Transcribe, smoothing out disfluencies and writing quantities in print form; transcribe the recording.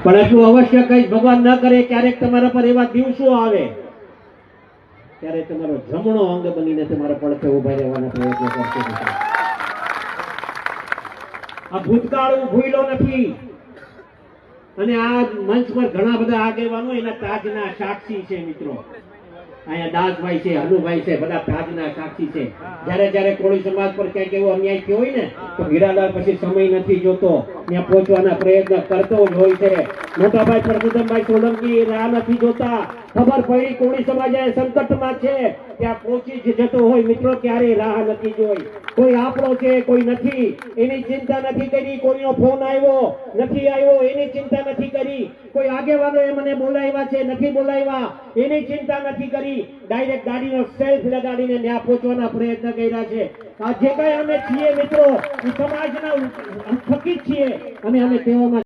પણ એટલું અવશ્ય કઈ ભગવાન ન કરે ક્યારેક તમારા પર એવા દિવસો આવે ત્યારે તમારો જમણો અંગ બનીને તમારા પડખે ઉભા રહેવાના પ્રયત્નો કરશે. આ ભૂતકાળ હું ભૂલ્યો નથી અને આ મંચ પર ઘણા બધા આગેવાનો એના તાજના સાક્ષી છે મિત્રો. અહીંયા દાસભાઈ છે, હનુભાઈ છે, બધા તાજના સાક્ષી છે. જ્યારે જ્યારે કોળી સમાજ પર ક્યાંક એવો અન્યાય થયો હોય ને તો હીરાલાલ પછી સમય નથી જોતો, ત્યાં પહોંચવાના પ્રયત્ન કરતો જ હોય છે. મોટાભાઈ પરસોત્તમભાઈ સોલંકી રાહ નથી જોતા. ખબર પડી કોળી સમાજ સંકટમાં છે ત્યાં પહોંચી જ જતો હોય મિત્રો, ક્યારેય રાહ નથી જોઈ. કોઈ આપણો છે કોઈ નથી એની ચિંતા નથી કરી, કોઈનો ફોન આવ્યો નથી આવ્યો એની ચિંતા નથી કરી, કોઈ આગેવાનોએ મને બોલાવ્યા છે નથી બોલાવ્યા એની ચિંતા નથી કરી. ડાયરેક્ટ ગાડીનો સેલ્ફ લગાડીને ત્યાં પહોંચવાના પ્રયત્ન કર્યા છે. આ જે કઈ અમે છીએ મિત્રો એ સમાજના થકી જ છીએ અને અમે તેવામાં